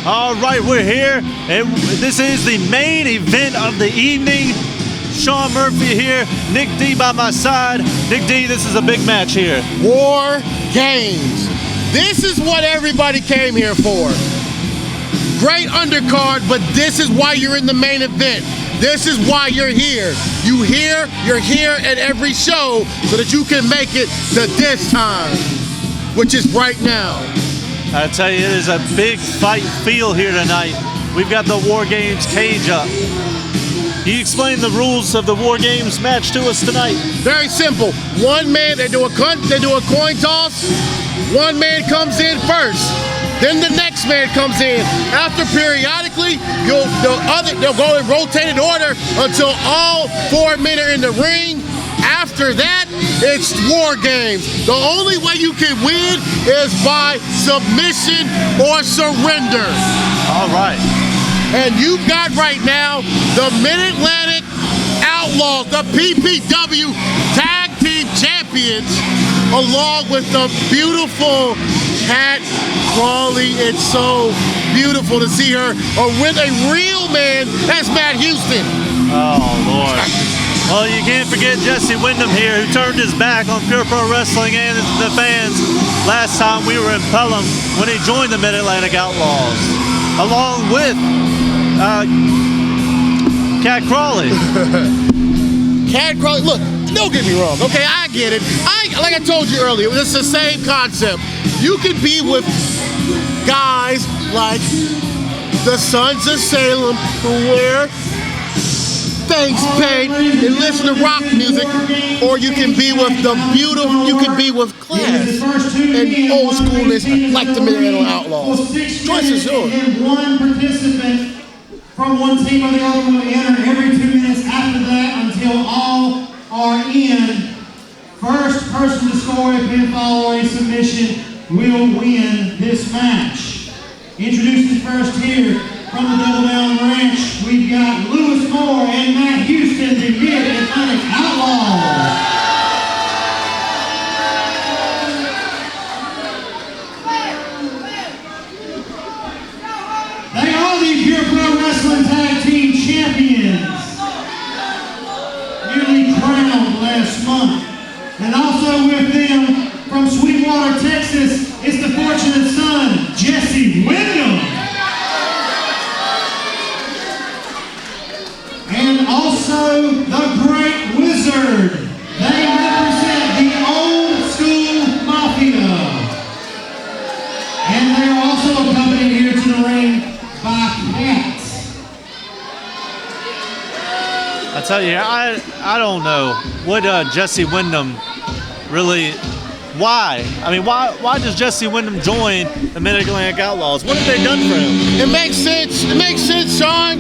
All right, we're here, and this is the main event of the evening. Sean Murphy here, Nick D by my side. Nick D, this is a big match here. War Games. This is what everybody came here for. Great undercard, but this is why you're in the main event. This is why you're here. You're here at every show so that you can make it to this time, which is right now. I tell you, it is a big fight feel here tonight. We've got the War Games cage up. Can you explain the rules of the War Games match to us tonight? Very simple. One man, they do a coin toss. One man comes in first. Then the next man comes in. After periodically, they'll go in rotated order until all 4 men are in the ring. After that, it's War Games. The only way you can win is by submission or surrender. All right. And you've got right now the Mid-Atlantic Outlaws, the P.P.W. Tag Team Champions, along with the beautiful Cat Crawley. It's so beautiful to see her with a real man. That's Matt Houston. Oh, Lord. Well, you can't forget Jesse Wyndham here, who turned his back on Pure Pro Wrestling and the fans last time we were in Pelham when he joined the Mid-Atlantic Outlaws, along with Cat Crawley. Cat Crawley, look, don't get me wrong, okay, I get it. Like I told you earlier, it's the same concept. You can be with guys like the Sons of Salem who wear face paint and listen to rock music, or you can be with the beautiful, you can be with class and old schoolness like the Mid-Atlantic Outlaws. Choice is yours. And one participant from one team or the other will enter every 2 minutes after that until all are in. First person to score a pinfall or a submission will win this match. Introducing first here from the Double Down Ranch, we've got Lewis Moore and Matt Houston, the Mid-Atlantic Outlaws. They are the Pure Pro Wrestling Tag Team Champions, newly crowned last month. And also with them, from Sweetwater, Texas, it's the fortunate son, Jesse Wyndham. And also the Great Wizard. They represent the old school mafia. And they are also accompanied here to the ring by Cats. I tell you, I don't know what Jesse Wyndham really, why? I mean, why does Jesse Wyndham join the Mid-Atlantic Outlaws? What have they done for him? It makes sense. It makes sense, Sean.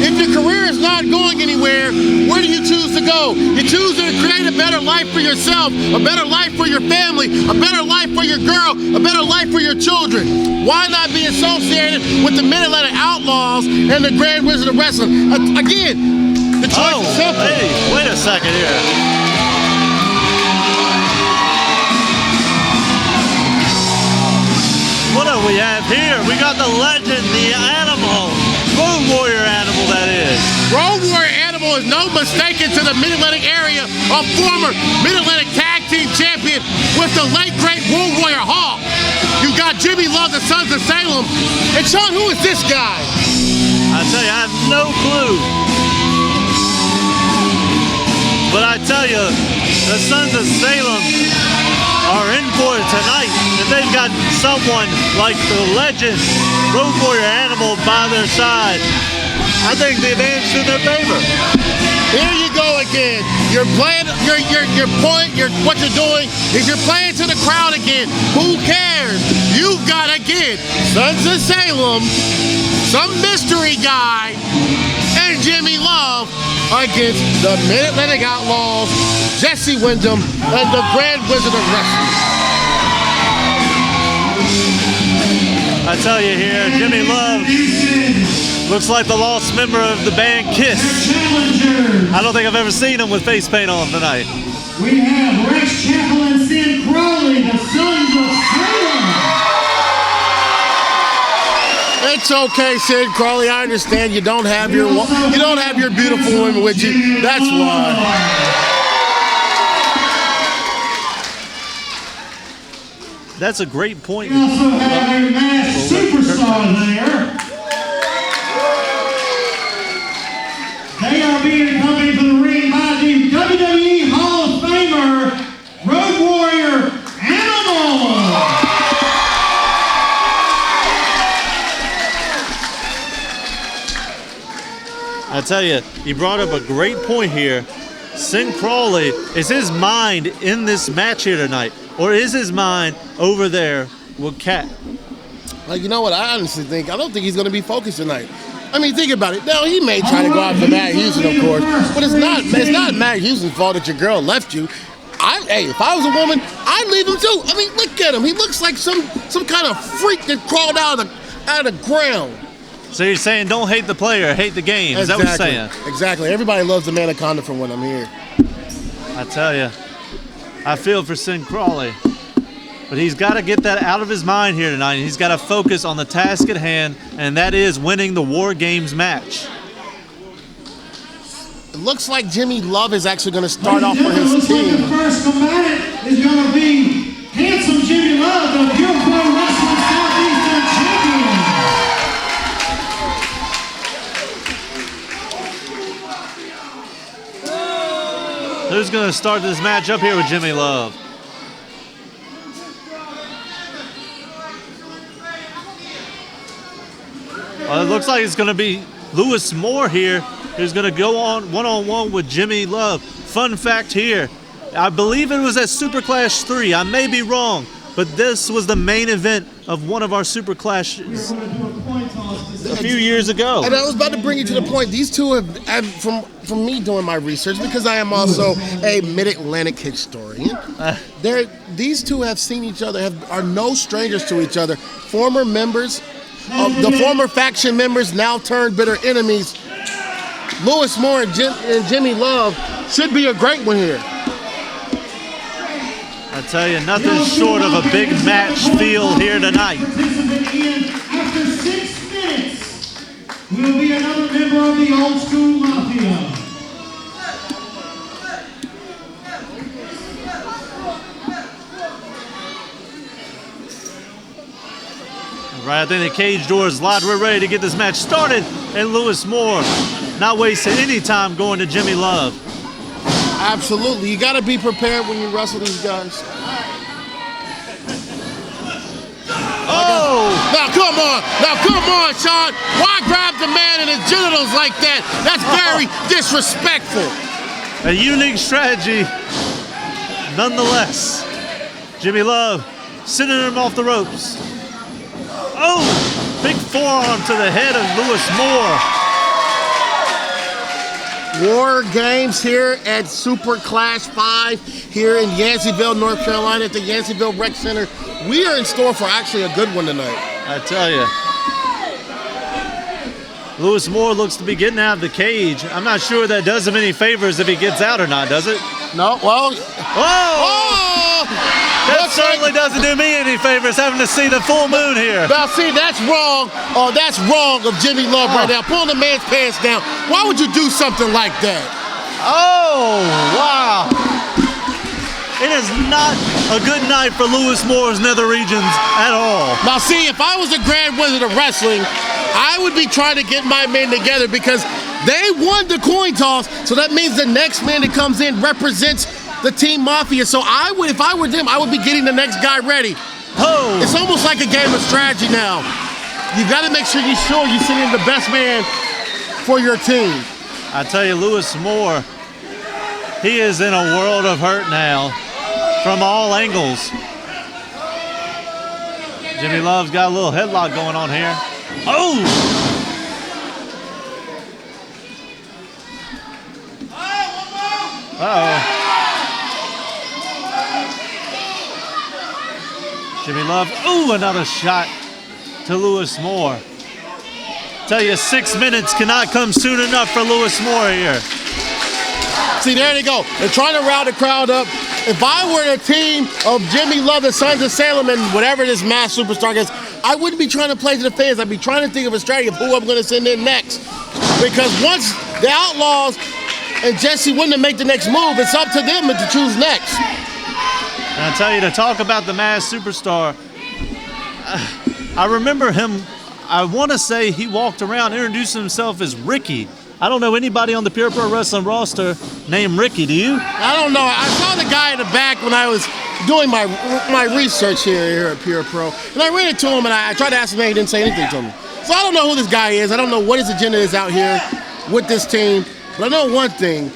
If your career is not going anywhere, where do you choose to go? You choose to create a better life for yourself, a better life for your family, a better life for your girl, a better life for your children. Why not be associated with the Mid-Atlantic Outlaws and the Grand Wizard of Wrestling? Again, the choice is simple. Hey, wait a second here. What do we have here? We got the legend, the animal, Road Warrior Animal, that is. Road Warrior Animal is no mistaken to the Mid-Atlantic area, a former Mid-Atlantic Tag Team Champion with the late great Road Warrior Hawk. You got Jimmy Love, the Sons of Salem. And Sean, who is this guy? I tell you, I have no clue. But I tell you, the Sons of Salem are in for it tonight. If they've got someone like the legend Road Warrior Animal by their side, I think the advantage is in their favor. Here you go again. You're playing, what you're doing is you're playing to the crowd again. Who cares? You've got, again, Sons of Salem, some mystery guy, and Jimmy Love against the Mid-Atlantic Outlaws, Jesse Wyndham, and the Grand Wizard of Wrestling. I tell you here, Jimmy Love looks like the lost member of the band Kiss. I don't think I've ever seen him with face paint on tonight. We have Rex Chappell and Sin Crowley, the Sons of Salem. It's okay, Sid Crawley. I understand you don't have your beautiful women with you. That's why. That's a great point. We also have a masked superstar there. They are being accompanied to the ring by the WWE Hall of Famer, Road Warrior Animal. I tell you, he brought up a great point here. Sid Crawley, is his mind in this match here tonight? Or is his mind over there with Kat? Like, you know what? I honestly think, I don't think he's going to be focused tonight. I mean, think about it. Now, he may try to go after Matt Houston, of course, but it's not Matt Houston's fault that your girl left you. Hey, if I was a woman, I'd leave him too. I mean, look at him. He looks like some kind of freak that crawled out of the ground. So you're saying don't hate the player, hate the game. Is that what you're saying? Exactly. Everybody loves the Manaconda from when I'm here. I tell you, I feel for Sid Crawley. But he's got to get that out of his mind here tonight. He's got to focus on the task at hand, and that is winning the War Games match. It looks like Jimmy Love is actually going to start off for his team. Like the first combatant is going to be handsome Jimmy Love, the Pure Pro Wrestling Southeastern Champion. Who's going to start this match up here with Jimmy Love? It looks like it's going to be Lewis Moore here, who's going to go on one-on-one with Jimmy Love. Fun fact here, I believe it was at SuperClash 3. I may be wrong, but this was the main event of one of our SuperClashes a few years ago. And I was about to bring you to the point. These two have from me doing my research, because I am also a Mid-Atlantic historian. These two have seen each other, are no strangers to each other. Former members. The former faction members now turned bitter enemies. Lewis Moore and Jimmy Love should be a great one here. I tell you, nothing short of a big match feel here tonight. After 6 minutes, will be another member of the Old School Mafia. Right, I think the cage door is locked. We're ready to get this match started. And Lewis Moore not wasting any time going to Jimmy Love. Absolutely. You got to be prepared when you wrestle these guys. Oh! Now, come on, Sean. Why grab the man in his genitals like that? That's very disrespectful. A unique strategy. Nonetheless, Jimmy Love sending him off the ropes. Oh, big forearm to the head of Lewis Moore. War Games here at SuperClash 5 here in Yanceyville, North Carolina at the Yanceyville Rec Center. We are in store for actually a good one tonight. I tell you. Lewis Moore looks to be getting out of the cage. I'm not sure that does him any favors if he gets out or not, does it? No, well. Oh! That certainly doesn't do me any favors having to see the full moon here. Now, see, that's wrong. That's wrong of Jimmy Love right now. Pulling the man's pants down. Why would you do something like that? Oh, wow. It is not a good night for Lewis Moore's nether regions at all. Now, see, if I was a Grand Wizard of Wrestling, I would be trying to get my men together because they won the coin toss, so that means the next man that comes in represents the Team Mafia. So I would, if I were them, I would be getting the next guy ready. Oh. It's almost like a game of strategy now. You got to make sure you're sending the best man for your team. I tell you, Lewis Moore, he is in a world of hurt now from all angles. Jimmy Love's got a little headlock going on here. Oh! Uh-oh. Jimmy Love, ooh, another shot to Lewis Moore. Tell you, 6 minutes cannot come soon enough for Lewis Moore here. See, there they go. They're trying to rile the crowd up. If I were a team of Jimmy Love, the Sons of Salem, and whatever this masked superstar gets, I wouldn't be trying to play to the fans. I'd be trying to think of a strategy of who I'm going to send in next. Because once the Outlaws and Jesse Wyndham make the next move, it's up to them to choose next. And I tell you, to talk about the Masked Superstar, I remember him, I want to say he walked around introducing himself as Ricky. I don't know anybody on the Pure Pro Wrestling roster named Ricky, do you? I don't know. I saw the guy in the back when I was doing my research here at Pure Pro, and I ran into him, and I tried to ask him, and he didn't say anything to me. So I don't know who this guy is. I don't know what his agenda is out here with this team, but I know one thing.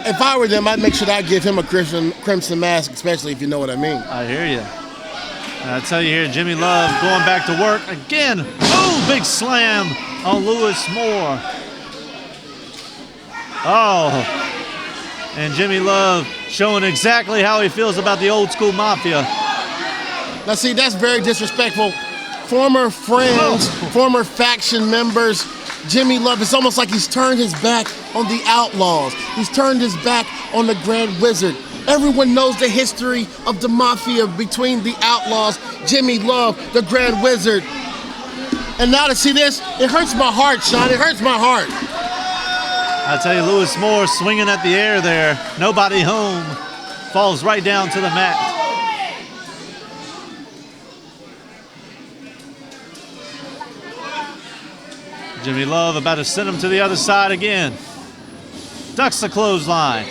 If I were them, I'd make sure that I'd give him a crimson mask, especially if you know what I mean. I hear you. And I tell you here, Jimmy Love going back to work again. Oh, big slam on Lewis Moore. Oh, and Jimmy Love showing exactly how he feels about the old school mafia. Now see, that's very disrespectful. Former friends, former faction members, Jimmy Love, it's almost like he's turned his back on the Outlaws. He's turned his back on the Grand Wizard. Everyone knows the history of the mafia between the Outlaws, Jimmy Love, the Grand Wizard. And now to see this, it hurts my heart, Sean. It hurts my heart. I tell you, Lewis Moore swinging at the air there. Nobody home. Falls right down to the mat. Jimmy Love about to send him to the other side again. Ducks the clothesline.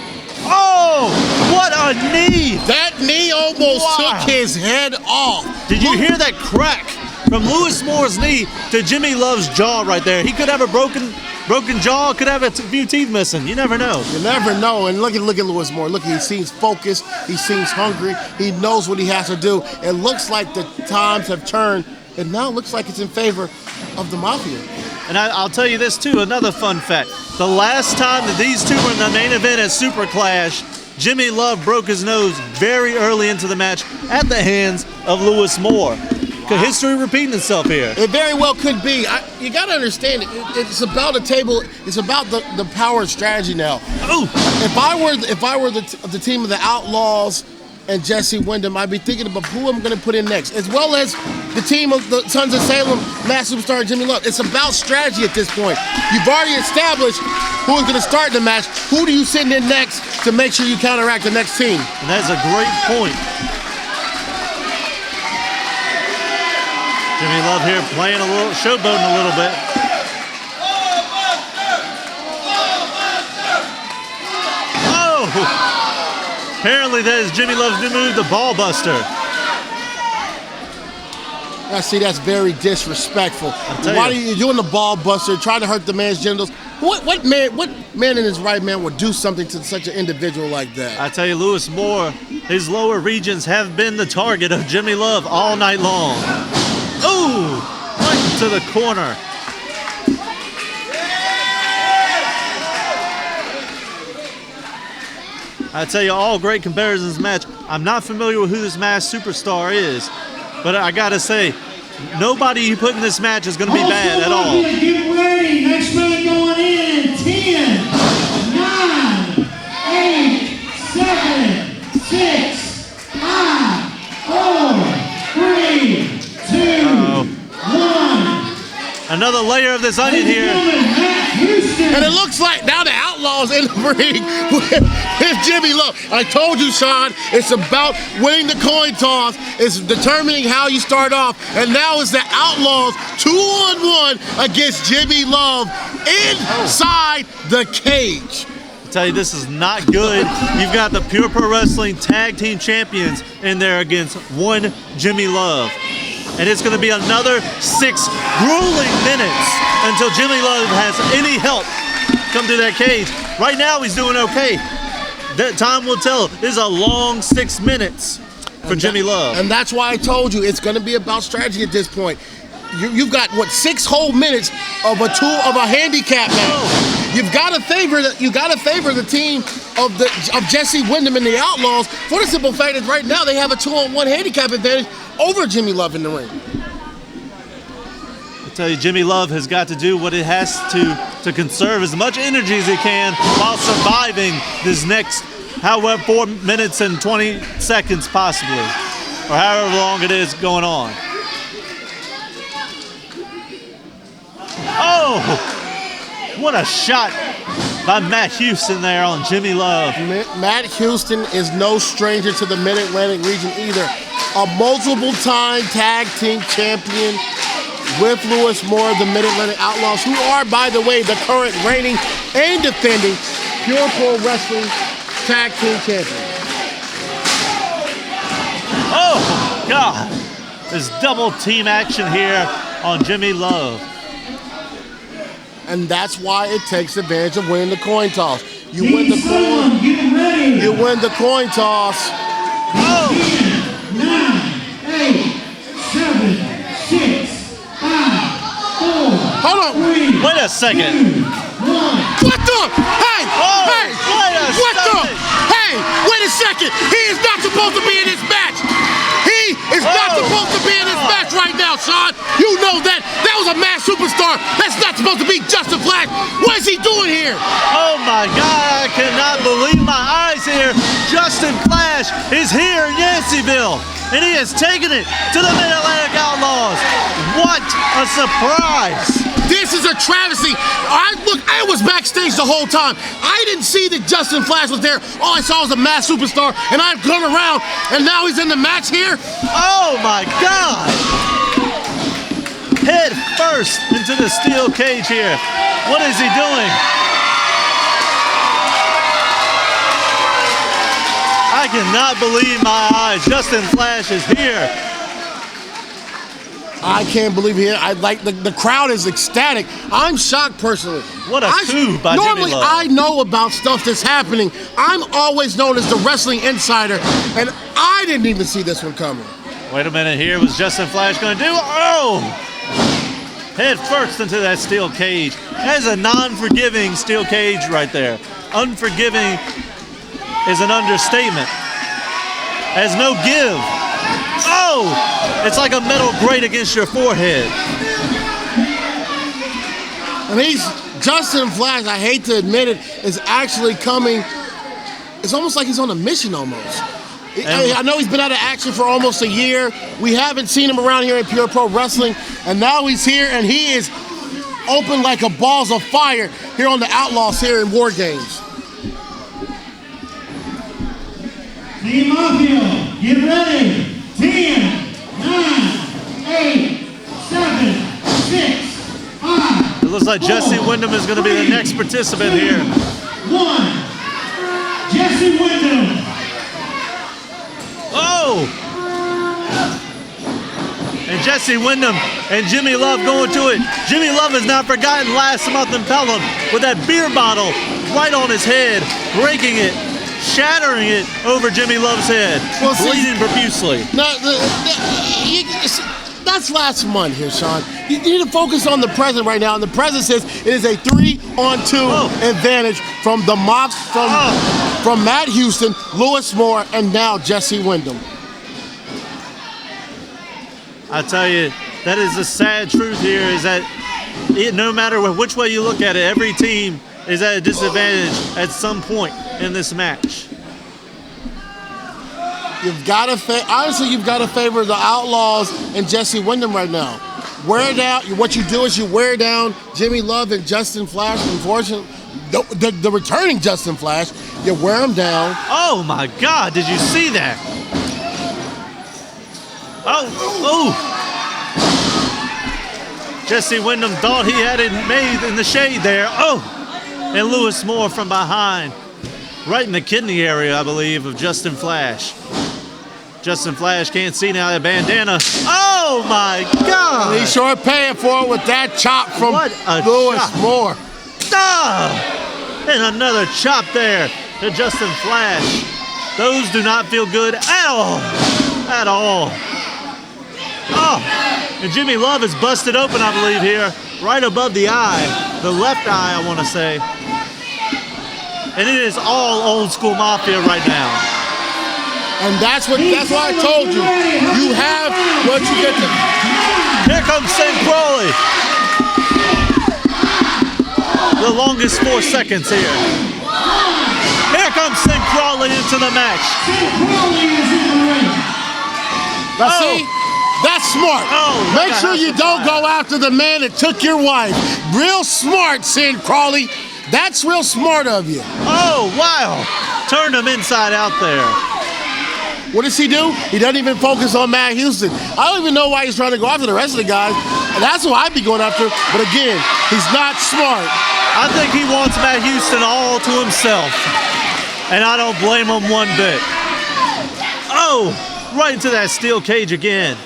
Oh, what a knee! That knee almost took his head off. Did you hear that crack from Lewis Moore's knee to Jimmy Love's jaw right there? He could have a broken jaw, could have a few teeth missing. You never know. You never know. And look at Lewis Moore. Look, he seems focused. He seems hungry. He knows what he has to do. It looks like the times have turned. It now looks like it's in favor of the Mafia. And I'll tell you this too, another fun fact. The last time that these two were in the main event at SUPERCLASH, Jimmy Love broke his nose very early into the match at the hands of Lewis Moore. Could history repeating itself here? It very well could be. You got to understand, it's about the table. It's about the power and strategy now. Ooh. If I were the team of the Outlaws and Jesse Wyndham, I'd be thinking about who I'm going to put in next, as well as the team of the Sons of Salem, Masked Superstar Jimmy Love. It's about strategy at this point. You've already established who is going to start the match. Who do you send in next to make sure you counteract the next team? And that's a great point. Jimmy Love here playing a little, showboating a little bit. Oh! Apparently that is Jimmy Love's new move, the ball buster. I see, that's very disrespectful. Why are you doing the ball buster, trying to hurt the man's genitals? What man in his right man would do something to such an individual like that? I tell you, Lewis Moore, his lower regions have been the target of Jimmy Love all night long. Ooh, right into the corner. I tell you, all great comparisons match. I'm not familiar with who this Masked Superstar is, but I gotta say, nobody you put in this match is gonna be bad at all. Get ready, next man going in 10, 9, 8, 7, 6, 5, 4, 3, 2, 1. Another layer of this onion here. And it looks like now the Outlaws in the ring with Jimmy Love. I told you, Sean, it's about winning the coin toss. It's determining how you start off. And now it's the Outlaws 2-on-1 against Jimmy Love inside the cage. I tell you, this is not good. You've got the Pure Pro Wrestling Tag Team Champions in there against one Jimmy Love. And it's going to be another 6 grueling minutes until Jimmy Love has any help come through that cage. Right now, he's doing okay. That time will tell. This is a long 6 minutes for Jimmy Love. And that's why I told you it's going to be about strategy at this point. You've got, 6 whole minutes of a handicap match. You've got to favor the team of Jesse Wyndham and the Outlaws for the simple fact that right now they have a 2-on-1 handicap advantage over Jimmy Love in the ring. I tell you, Jimmy Love has got to do what it has to conserve as much energy as he can while surviving this next, however, 4 minutes and 20 seconds possibly. or however long it is going on. Oh, what a shot by Matt Houston there on Jimmy Love. Matt Houston is no stranger to the Mid-Atlantic region either. A multiple-time tag team champion with Lewis Moore, the Mid-Atlantic Outlaws, who are, by the way, the current reigning and defending Pure Pro Wrestling Tag Team Champions. Oh, God. There's double team action here on Jimmy Love. And that's why it takes advantage of winning the coin toss. You win the coin. Get ready. You win the coin toss. Oh. 10, 9, 8, 7, 6, 5, 4. Hold on. 3, Wait a second. 2, 1. What the? Hey! Oh, hey! wait a What the? second. Hey! Wait a second. He is not supposed to be in this match. He is not Oh. supposed to be in this match right now, Sean. You know that. That was a mass superstar. That's not supposed to be Justin Flash. What is he doing here? Oh my God, I cannot believe my eyes here. Justin Flash is here in Yanceyville, and he has taken it to the Mid-Atlantic Outlaws. What a surprise. This is a travesty. I was backstage the whole time. I didn't see that Justin Flash was there. All I saw was a mass superstar, and I've gone around, and now he's in the match here. Oh my God. Head first into the steel cage here. What is he doing? I cannot believe my eyes. Justin Flash is here. I can't believe it. I like the crowd is ecstatic. I'm shocked personally. What a coup by Normally, Jimmy Love. I know about stuff that's happening. I'm always known as the wrestling insider, and I didn't even see this one coming. Wait a minute here. Was Justin Flash going to do? Oh! Head first into that steel cage. That is a non-forgiving steel cage right there. Unforgiving is an understatement. Has no give. Oh! It's like a metal grate against your forehead. And Justin Flash, I hate to admit it, is actually coming. It's almost like he's on a mission almost. I know he's been out of action for almost a year. We haven't seen him around here in Pure Pro Wrestling, and now he's here, and he is open like a balls of fire here on the Outlaws here in War Games. Team Mafia, get ready. 10, 9, 8, 7, 6, 5. It looks like Jesse Wyndham is going to be the next participant here. 1. Jesse Wyndham. Oh! And Jesse Wyndham and Jimmy Love going to it. Jimmy Love has not forgotten last month in Pelham with that beer bottle right on his head, breaking it, shattering it over Jimmy Love's head, bleeding profusely. That's last month here, Sean. You need to focus on the present right now, and the present says it is a 3-on-2 advantage from the Mox, from Matt Houston, Lewis Moore, and now Jesse Wyndham. I tell you, that is the sad truth here, is that no matter which way you look at it, every team is at a disadvantage at some point in this match. You've got to favor the Outlaws and Jesse Wyndham right now. What you do is you wear down Jimmy Love and Justin Flash. Unfortunately, the returning Justin Flash, you wear him down. Oh my God! Did you see that? Oh! Jesse Wyndham thought he had it made in the shade there. Oh! And Lewis Moore from behind, right in the kidney area, I believe, of Justin Flash. Justin Flash can't see now that bandana. Oh my God! He's sure paying for it with that chop from Lewis Moore. Ah! And another chop there to Justin Flash. Those do not feel good at all. At all. Oh! And Jimmy Love is busted open, I believe, here, right above the eye. The left eye, I want to say. And it is all old school Mafia right now. And that's why I told you. You have what you get to. Here comes St. Crowley. The longest 4 seconds here. Here comes St. Crowley into the match. St. Crowley is in the ring. Now see, that's smart. Make sure you don't go after the man that took your wife. Real smart, Sin Crawley. That's real smart of you. Oh, wow. Turned him inside out there. What does he do? He doesn't even focus on Matt Houston. I don't even know why he's trying to go after the rest of the guys. And that's what I'd be going after. But again, he's not smart. I think he wants Matt Houston all to himself. And I don't blame him one bit. Oh, right into that steel cage again.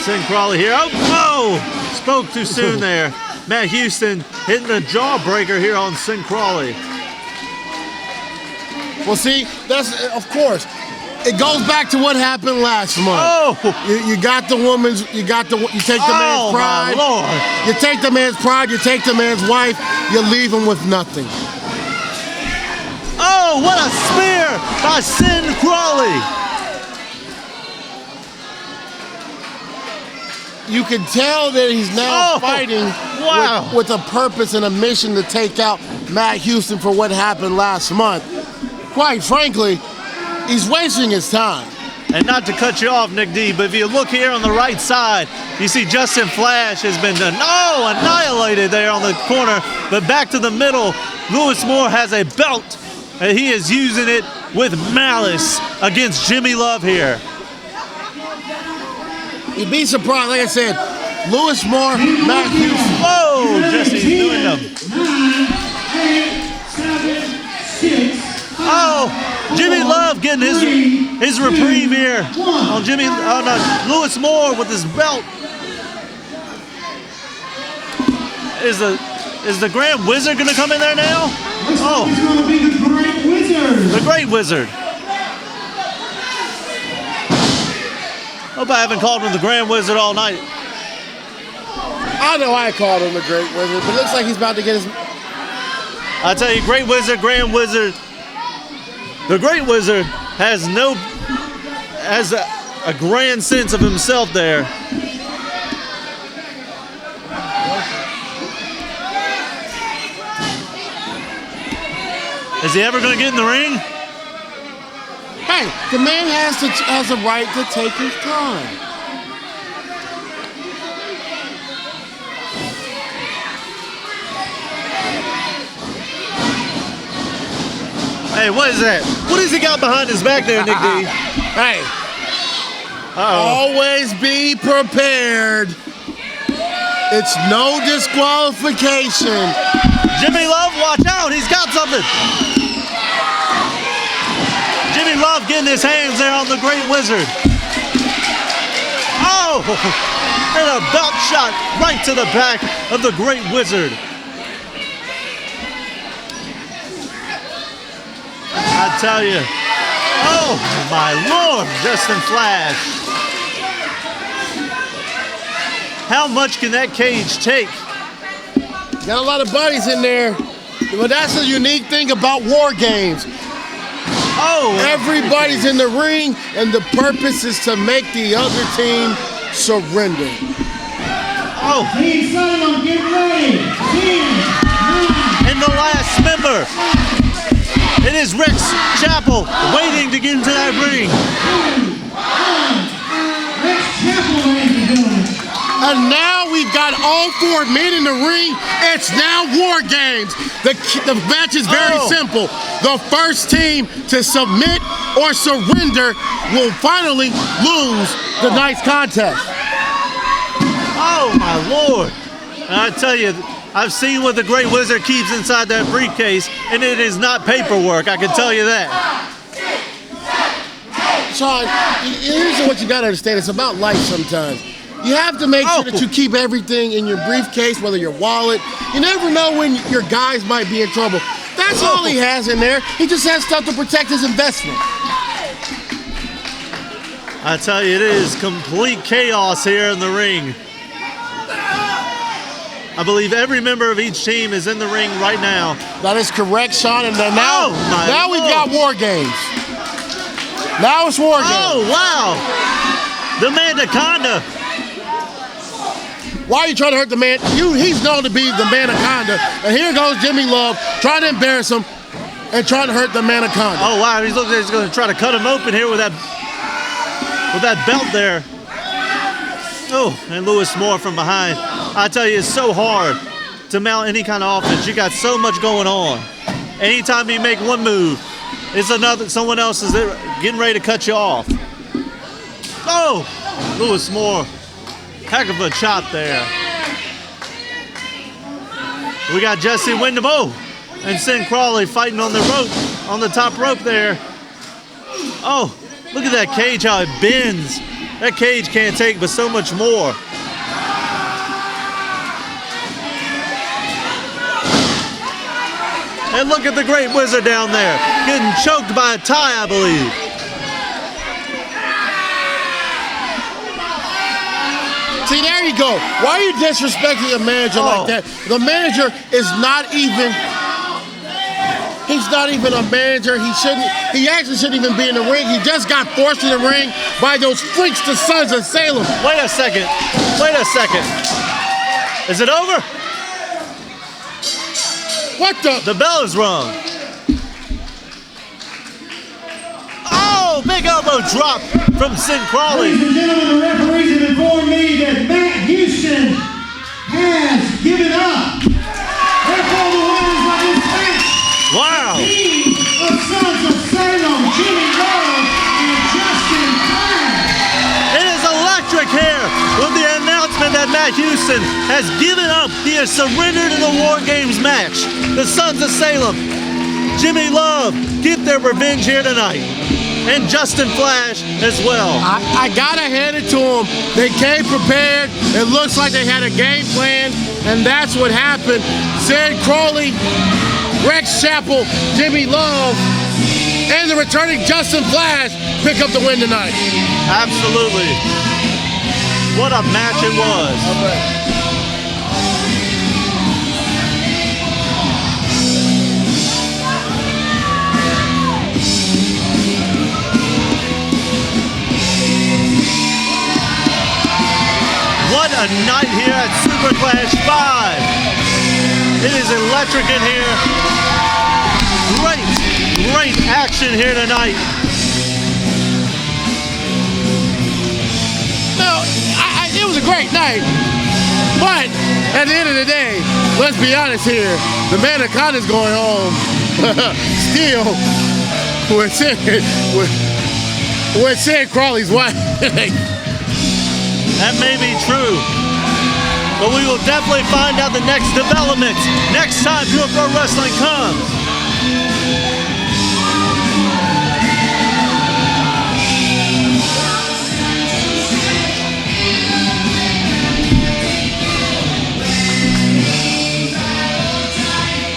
Sin Crawley here. Oh, spoke too soon there. Matt Houston hitting a jawbreaker here on Sin Crawley. Well, see, that's, of course, it goes back to what happened last month. Oh! You got the woman's, you take the man's pride. My Lord. You take the man's pride, you take the man's wife, you leave him with nothing. Oh, what a spear by Sin Crawley. You can tell that he's now fighting with a purpose and a mission to take out Matt Houston for what happened last month. Quite frankly, he's wasting his time. And not to cut you off, Nick D, but if you look here on the right side, you see Justin Flash has been annihilated there on the corner. But back to the middle, Lewis Moore has a belt, and he is using it with malice against Jimmy Love here. You'd be surprised, like I said, Lewis Moore, Matt Houston. Whoa, Jesse's doing them. 9, 8, 7, 6. Oh, Jimmy Love getting his reprieve here on Lewis Moore with his belt. Is the Grand Wizard gonna come in there now? Oh, It's gonna be the Great Wizard. the Great Wizard. Hope I haven't called him the Grand Wizard all night. I know I called him the Great Wizard, but it looks like he's about to get his... I tell you, Great Wizard, Grand Wizard. The Great Wizard has a grand sense of himself there. Is he ever going to get in the ring? Hey, the man has a right to take his time. Hey, what is that? What has he got behind his back there, Nick D? Hey, always be prepared. It's no disqualification. Jimmy Love, watch out, he's got something. Jimmy Love getting his hands there on the Great Wizard. Oh, and a belt shot right to the back of the Great Wizard. I tell you, oh my Lord, Justin Flash. How much can that cage take? Got a lot of buddies in there, but that's the unique thing about war games. Oh, everybody's in the ring, and the purpose is to make the other team surrender. Oh, Team Salem, get ready. 10, 9. And the last member. It is Rex Chappell waiting to get into that ring. Rex Chappell, ladies and gentlemen. And now we've got all 4 men in the ring. It's now war games. The match is very simple. The first team to submit or surrender will finally lose the night's contest. Oh my Lord. And I tell you, I've seen what the Great Wizard keeps inside that briefcase, and it is not paperwork, I can tell you that. Sean, here's what you gotta understand, it's about life sometimes. You have to make sure that you keep everything in your briefcase, whether your wallet. You never know when your guys might be in trouble. That's all he has in there. He just has stuff to protect his investment. I tell you, it is complete chaos here in the ring. I believe every member of each team is in the ring right now. That is correct, Sean. And now we've got war games. Now it's war games. Oh, wow. The Mandaconda. Why are you trying to hurt the man? He's known to be the Manaconda. And here goes Jimmy Love trying to embarrass him and trying to hurt the Manaconda. Oh, wow. He's looking like he's going to try to cut him open here with that belt there. Oh, and Lewis Moore from behind. I tell you, it's so hard to mount any kind of offense. You got so much going on. Anytime you make one move, it's someone else is getting ready to cut you off. Oh, Lewis Moore. Heck of a chop there. We got Jesse Wyndham. Oh, and Sin Crawley fighting on the rope, on the top rope there. Oh, look at that cage, how it bends. That cage can't take but so much more. And look at the Great Wizard down there, getting choked by a tie, I believe. See, there you go. Why are you disrespecting a manager like that? The manager is not even, he's not even a manager. He actually shouldn't even be in the ring. He just got forced in the ring by those freaks, the Sons of Salem. Wait a second. Wait a second. Is it over? What the? The bell is rung. Oh, big elbow drop from Sin Crawley. Ladies and gentlemen, the referees have informed me that Matt Houston has given up. Therefore, the winners of this match, Wow. team of Sons of Salem, Jimmy Love and Justin Flash. It is electric here with the announcement that Matt Houston has given up. He has surrendered in the War Games match. The Sons of Salem, Jimmy Love, get their revenge here tonight. And Justin Flash as well. I gotta hand it to them. They came prepared. It looks like they had a game plan, and that's what happened. Sin Crawley, Rex Chappell, Jimmy Love, and the returning Justin Flash pick up the win tonight. Absolutely. What a match it was. What a night here at SUPERCLASH 5. It is electric in here. Great action here tonight. No, it was a great night, but at the end of the day, let's be honest here, the Manaconda's going home still with Sin Crawley's wife. That may be true, but we will definitely find out the next developments next time Pure Pro Wrestling comes.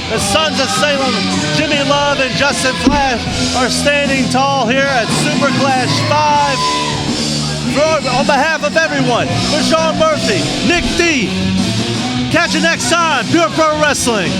The Sons of Salem, Jimmy Love and Justin Flash are standing tall here at SUPERCLASH 5. On behalf of everyone, for Sean Murphy, Nick D. Catch you next time, Pure Pro Wrestling.